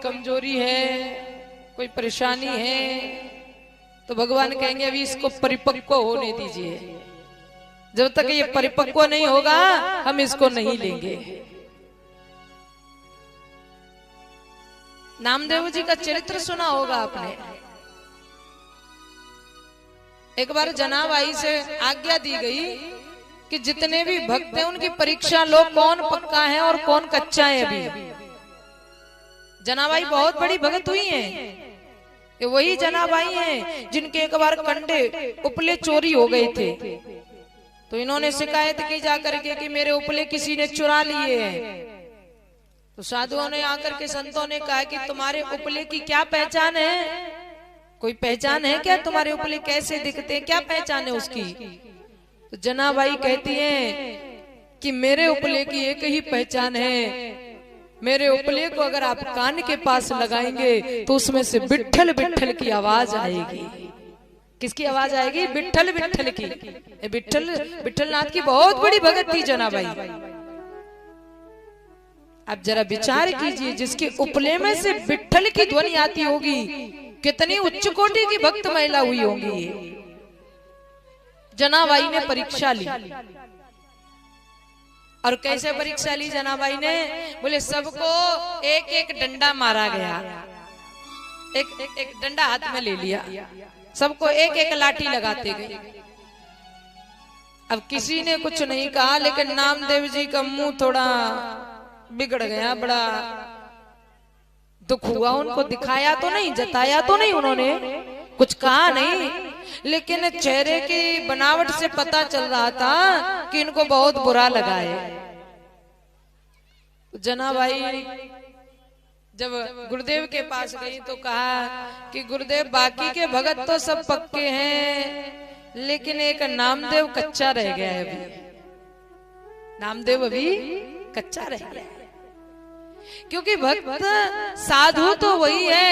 कमजोरी है, कोई परेशानी है, तो भगवान कहेंगे अभी इसको परिपक्व होने दीजिए, जब तक ये परिपक्व नहीं होगा हम इसको नहीं लेंगे। नामदेव जी का चरित्र सुना होगा आपने। एक बार जनाबाई से आज्ञा दी गई कि जितने भी भक्त हैं उनकी परीक्षा लो, कौन पक्का है और कौन कच्चा है। अभी जनाबाई बहुत बड़ी भगत हुई हैं। ये वही जनाबाई हैं जिनके एक बार कंडे उपले चोरी हो गए थे, तो इन्होंने शिकायत की जाकर के कि मेरे उपले किसी ने चुरा लिए हैं। तो साधुओं ने आकर के संतों ने कहा कि तुम्हारे उपले की क्या पहचान है, कोई पहचान है क्या, तुम्हारे उपले कैसे दिखते हैं, क्या पहचान है उसकी। तो जनाबाई कहती हैं कि मेरे उपले की एक ही पहचान है, मेरे उपले को अगर आप कान के पास लगाएंगे तो उसमें से बिट्ठल बिट्ठल की आवाज आएगी। किसकी आवाज आएगी? बिट्ठल बिट्ठल की। बिट्ठल नाथ की बहुत बड़ी भगत थी जनाबाई। अब जरा विचार कीजिए, जिसके उपले में से बिट्ठल की ध्वनि आती होगी, कितनी उच्च कोटि की भक्त महिला हुई होंगी। जनाबाई ने परीक्षा ली। और कैसे परीक्षा ली जनाबाई ने? बोले सबको एक एक डंडा मारा गया, एक डंडा हाथ में ले लिया, सबको एक एक लाठी लगाते गए। अब किसी ने कुछ नहीं कहा, लेकिन नामदेव जी का मुंह थोड़ा बिगड़ गया, बड़ा दुख हुआ उनको। दिखाया तो नहीं, जताया तो नहीं, उन्होंने कुछ कहा नहीं, लेकिन चेहरे की बनावट से पता चल रहा था कि इनको बहुत बुरा लगा है। जनाबाई जब गुरुदेव के पास गई तो कहा कि गुरुदेव बाकी के भगत तो सब पक्के हैं, लेकिन एक नामदेव कच्चा रह गया है। अभी नामदेव अभी कच्चा रह गया है, क्योंकि भक्त साधु तो वही है,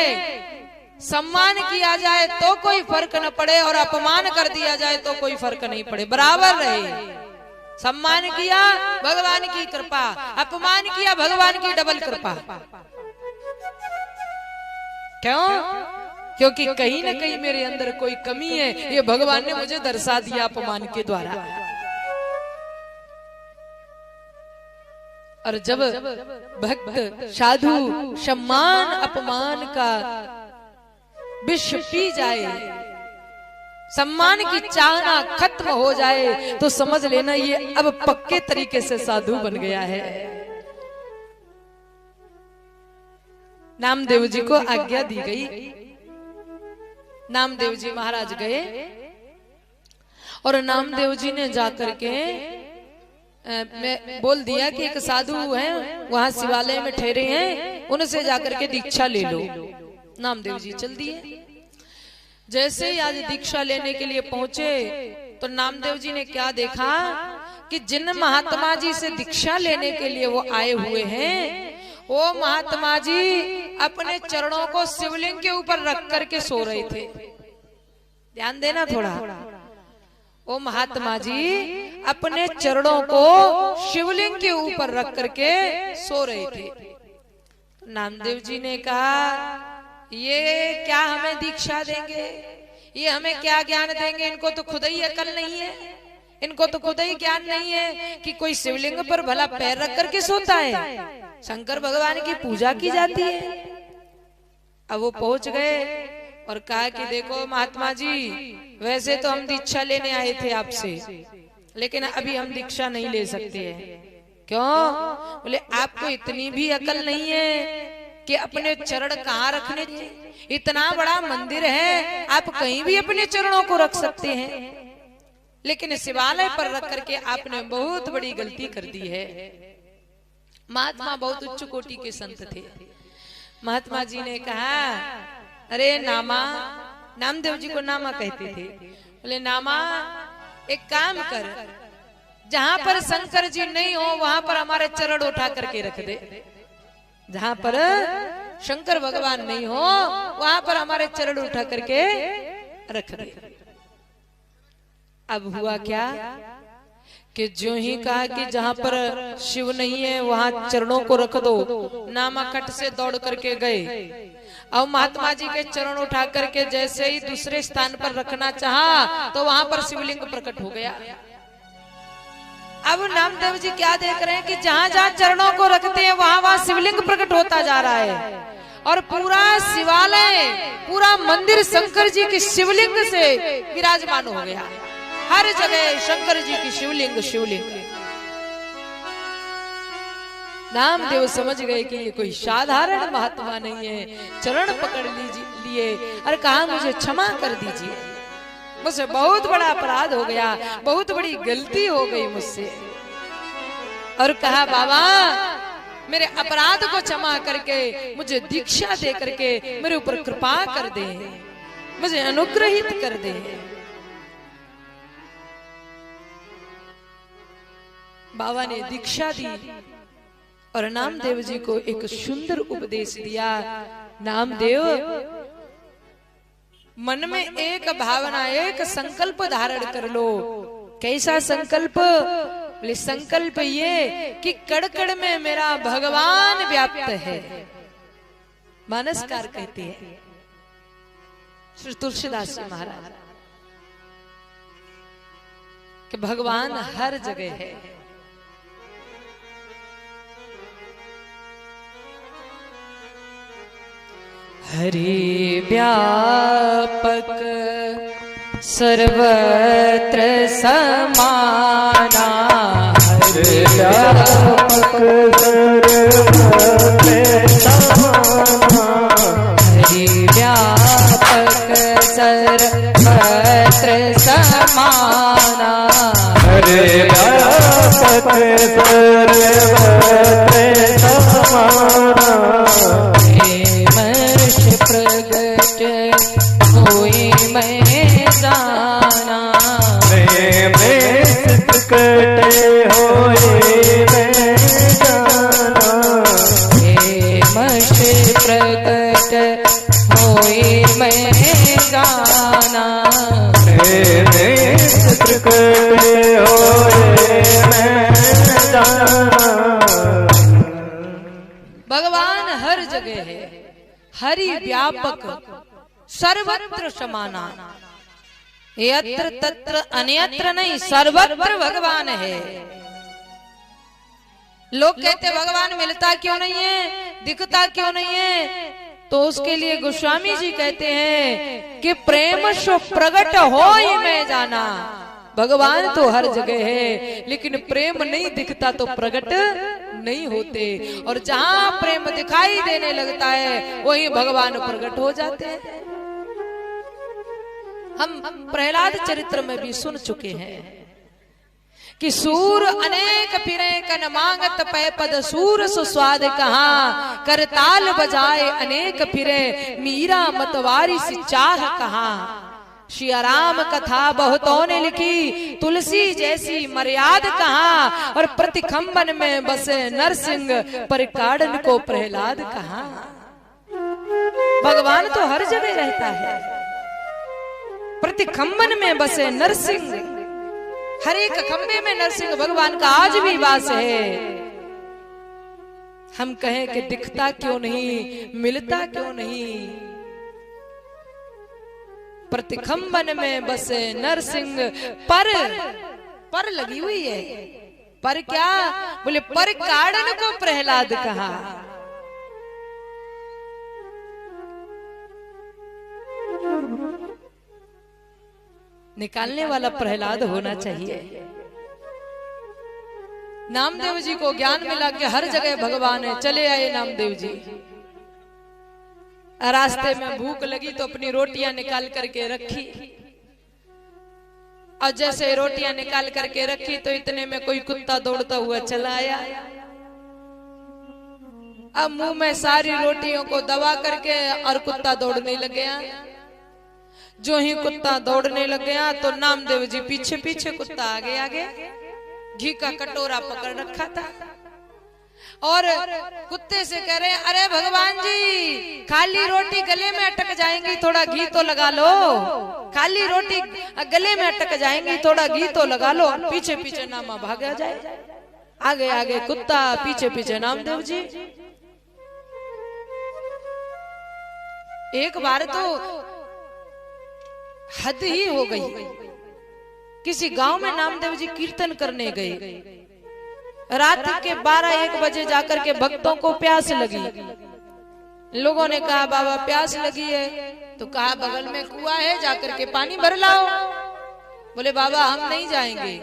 सम्मान किया जाए तो कोई फर्क न पड़े और अपमान कर दिया जाए तो कोई फर्क नहीं पड़े, बराबर रहे। सम्मान किया भगवान की कृपा, अपमान किया भगवान की डबल कृपा। क्यों? क्योंकि कहीं ना कहीं मेरे अंदर कोई कमी है, ये भगवान ने मुझे दर्शा दिया अपमान के द्वारा। और जब भक्त साधु सम्मान अपमान का विष पी जाए, सम्मान की चाहना खत्म हो जाए, तो समझ लेना ये अब पक्के तरीके से साधु बन गया है। नामदेव जी को आज्ञा दी गई। नामदेव जी महाराज गए और नामदेव जी ने जाकर के मैं बोल दिया कि एक साधु है वहां शिवालय में ठहरे हैं, उनसे जाकर के दीक्षा ले लो। नामदेव जी चल दिए। जैसे ही आज दीक्षा लेने के लिए पहुंचे तो नामदेव जी ने क्या देखा कि जिन महात्मा जी से दीक्षा लेने के लिए वो आए हुए हैं, वो महात्मा जी अपने चरणों को शिवलिंग के ऊपर रख करके सो रहे थे। ध्यान देना थोड़ा। वो महात्मा जी अपने चरणों को शिवलिंग के ऊपर रख करके सो रहे थे। नामदेव जी ने कहा ये क्या हमें दीक्षा देंगे, ये हमें क्या ज्ञान देंगे, इनको तो खुद ही अकल नहीं है, इनको तो खुद ही ज्ञान नहीं है कि कोई शिवलिंग पर भला पैर रख करके सोता है। शंकर भगवान की पूजा की जाती है। अब वो पहुंच गए और कहा कि देखो महात्मा जी, वैसे तो हम दीक्षा लेने आए थे आपसे, लेकिन अभी हम दीक्षा नहीं ले सकते हैं। क्यों? बोले आपको इतनी भी अकल नहीं है कि अपने चरण कहाँ रखने चाहिए। इतना बड़ा मंदिर है, आप कहीं भी अपने चरणों को रख सकते हैं, लेकिन शिवालय पर रख करके आपने बहुत बड़ी गलती कर दी है। महात्मा बहुत उच्च कोटि के संत थे। महात्मा जी ने कहा अरे नामा, नामदेव जी को नामा कहते थे, बोले नामा एक काम कर, जहां पर शंकर जी नहीं हो वहां पर हमारे चरण उठा करके रख दे। जहां पर शंकर भगवान नहीं हो वहां पर हमारे चरण उठा करके रख दे। अब हुआ क्या कि जो ही कहा कि जहां पर शिव नहीं है वहां चरणों को रख दो, नामाकट से दौड़ करके गए। अब महात्मा जी के चरण उठा करके जैसे ही दूसरे स्थान पर रखना चाहा तो वहां पर शिवलिंग प्रकट हो गया। अब नामदेव जी क्या देख रहे हैं कि जहां जहां चरणों को रखते हैं वहां वहां शिवलिंग प्रकट होता जा रहा है और पूरा शिवालय, पूरा मंदिर शंकर जी की शिवलिंग से विराजमान हो गया। हर जगह शंकर जी की शिवलिंग शिवलिंग। नामदेव समझ गए कि ये कोई साधारण महात्मा नहीं है, चरण पकड़ लिए और कहा मुझे क्षमा कर दीजिए, मुझसे बहुत बड़ा अपराध हो गया, बहुत बड़ी गलती हो गई मुझसे। और कहा बाबा मेरे अपराध को क्षमा करके मुझे दीक्षा दे करके मेरे ऊपर कृपा कर दे, मुझे अनुग्रहित कर दे। बाबा ने दीक्षा दी और नामदेव जी को एक सुंदर उपदेश दिया। नामदेव मन में एक भावना, एक संकल्प धारण कर लो। कैसा संकल्प? बोले संकल्प ये कि कड़ कड़ में मेरा भगवान व्याप्त है। मानसकार कहते हैं श्री तुलसीदास जी महाराज कि भगवान हर जगह है। हरि व्यापक सर्वत्र समाना, हरि व्यापक सर्वत्र समाना, हरि व्यापक सर्वत्र समाना, हरि व्यापक सर्वत्र समाना, प्रगट होई मैं जाना, प्रकट होई मैं जाना, प्रकट होई मैं जाना, प्रकट होई मैं जाना। भगवान हर जगह है, हरि व्यापक सर्वत्र समाना, यत्र तत्र अन्यत्र नहीं, सर्वत्र भगवान है। लोग कहते भगवान मिलता क्यों नहीं है, दिखता क्यों नहीं है? तो उसके लिए गोस्वामी जी कहते हैं कि प्रेम सो प्रगट होई मैं जाना। भगवान तो हर जगह है लेकिन प्रेम नहीं दिखता तो प्रकट नहीं होते, और जहां प्रेम दिखाई देने लगता है वही भगवान प्रकट हो जाते हैं। हम प्रहलाद चरित्र में भी सुन चुके हैं कि सूर अनेक फिरे कन मांगत पै पद सूर सुस्वाद कहा, करताल बजाए अनेक फिरे मीरा मतवारी सी चाह कहा। श्री राम कथा बहुतों ने लिखी, तुलसी जैसी मर्याद कहा, और प्रतिखंबन में बसे नरसिंह परिकाड़न को प्रहलाद कहा। भगवान तो हर जगह रहता है, प्रतिखंबन में बसे नरसिंह, हर एक खंबे में नरसिंह भगवान का आज भी वास है। हम कहें कि दिखता क्यों नहीं, मिलता क्यों नहीं? प्रतिखंबन में बसे नरसिंह पर लगी हुई है। पर क्या? बोले पर काड़न को प्रहलाद कहा। निकालने वाला प्रहलाद होना चाहिए। नामदेव जी को ज्ञान मिला कि हर जगह भगवान है। चले आए नामदेव जी, रास्ते में भूख लगी तो अपनी रोटियां निकाल करके रखी, और जैसे रोटियां निकाल करके रखी तो इतने में कोई कुत्ता दौड़ता हुआ चला आया। अब मुंह में सारी रोटियों को दबा करके और कुत्ता दौड़ने लग गया। जो ही कुत्ता दौड़ने लग गया तो नामदेव जी पीछे पीछे, कुत्ता आगे आगे, घी का कटोरा पकड़ रखा था और कुत्ते से कह रहे हैं, अरे भगवान जी खाली रोटी गले में अटक जाएंगी, थोड़ा घी तो लगा लो। खाली रोटी गले में अटक जाएंगी, थोड़ा घी तो लगा लो, पीछे पीछे नामा भाग जाए, आगे आगे कुत्ता, पीछे पीछे नामदेव जी। एक बार तो हद ही हो गई, किसी गांव में नामदेव जी कीर्तन करने गए, रात के 12-1 बजे जाकर के भक्तों को प्यास लगी। लोगों ने कहा बाबा प्यास लगी है, तो कहा बगल में कुआं है, जाकर के पानी भर लाओ। बोले बाबा हम नहीं जाएंगे।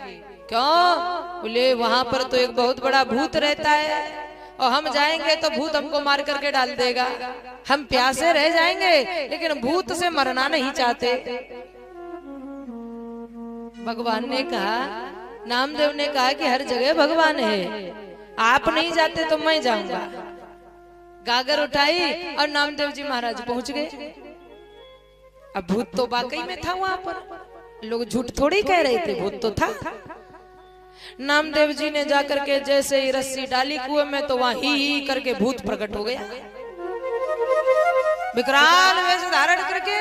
क्यों? बोले वहां पर तो एक बहुत बड़ा भूत रहता है, और हम जाएंगे तो भूत हमको मार करके डाल देगा, हम प्यासे रह जाएंगे लेकिन भूत से मरना नहीं चाहते। भगवान ने कहा, नामदेव ने कहा कि हर जगह भगवान है, आप नहीं जाते तो मैं जाऊंगा। गागर उठाई और नामदेव जी महाराज पहुंच गए। अब भूत तो वाकई में था वहां पर, लोग झूठ थोड़ी कह रहे थे, भूत तो था। नामदेव जी ने जाकर के जैसे ही रस्सी डाली कुएं में, तो वहां ही करके भूत प्रकट हो गया, विकराल वेश धारण करके।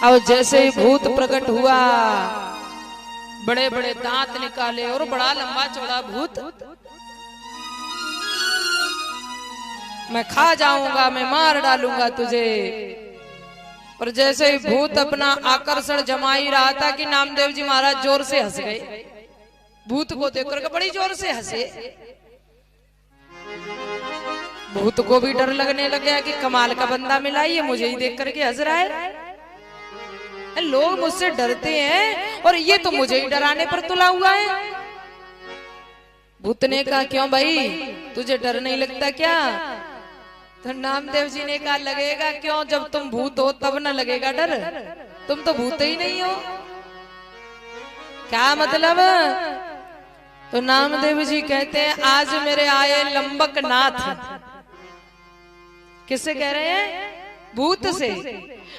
और जैसे ही भूत प्रकट हुआ, बड़े बड़े दांत निकाले और बड़ा लंबा चौड़ा भूत, मैं खा जाऊंगा, मैं मार डालूंगा तुझे। और जैसे ही भूत अपना आकर्षण जमा ही रहा था कि नामदेव जी महाराज जोर से हंस गए, भूत को देख करके बड़ी जोर से हंसे। भूत को भी डर लगने लग गया कि कमाल का बंदा मिला, ये मुझे ही देख करके हंस रहा है। लोग मुझसे डरते हैं और ये तो मुझे ही डराने पर तुला हुआ है। भूत ने कहा क्यों भाई, तुझे डर नहीं लगता क्या? तो नामदेव जी ने कहा लगेगा क्यों, जब तुम भूत हो तब ना लगेगा डर, तुम तो भूत ही नहीं हो। क्या मतलब? तो नामदेव जी कहते हैं आज मेरे आए लंबक नाथ। किससे कह रहे हैं? भूत से।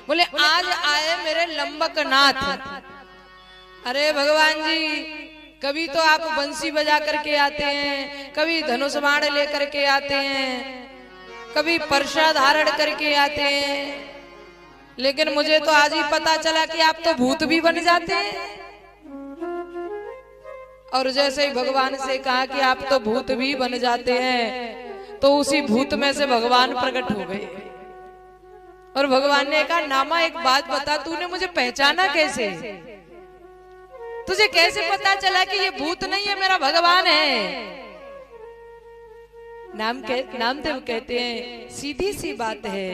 बोले आज आए मेरे लंबक नाथ। अरे भगवान जी, कभी तो आप बंसी बजा करके आते हैं, कभी धनुष बाण लेकर के आते हैं, कभी परशा धारण करके आते हैं, लेकिन मुझे तो आज ही पता चला कि आप तो भूत भी बन जाते हैं। और जैसे ही भगवान से कहा कि आप तो भूत भी बन जाते हैं, तो उसी भूत में से भगवान प्रकट हो गए। और भगवान ने कहा नामा एक बात बता, तूने मुझे पहचाना कैसे? तुझे कैसे पता चला कि ये भूत नहीं है, मेरा भगवान है? नामदेव कहते हैं सीधी सी बात है,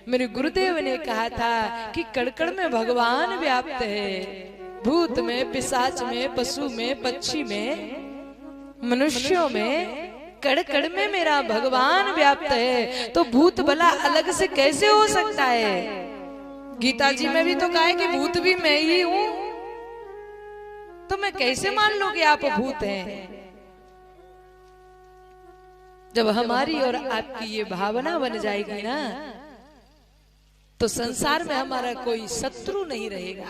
मेरे गुरुदेव ने कहा था कि कड़कड़ में भगवान व्याप्त है, भूत में, पिशाच में, पशु में, पक्षी में, मनुष्यों में, कड़कड़ में मेरा भगवान व्याप्त है, तो भूत भला अलग से कैसे हो सकता है? गीता जी में भी तो कहा है कि भूत भी मैं ही हूं, तो मैं कैसे मान लूं कि आप भूत हैं? जब हमारी और आपकी ये भावना बन जाएगी ना, तो संसार में हमारा कोई शत्रु नहीं रहेगा,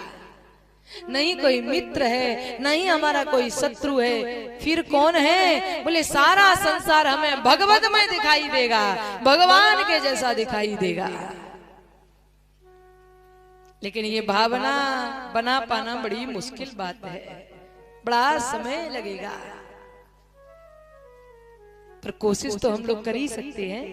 नहीं कोई मित्र है, नहीं हमारा कोई शत्रु है। फिर कौन है? बोले सारा संसार हमें भगवतमय दिखाई देगा, भगवान के जैसा दिखाई देगा। लेकिन ये भावना बना पाना बड़ी मुश्किल बात है, बड़ा समय लगेगा, पर कोशिश तो हम लोग कर ही सकते हैं।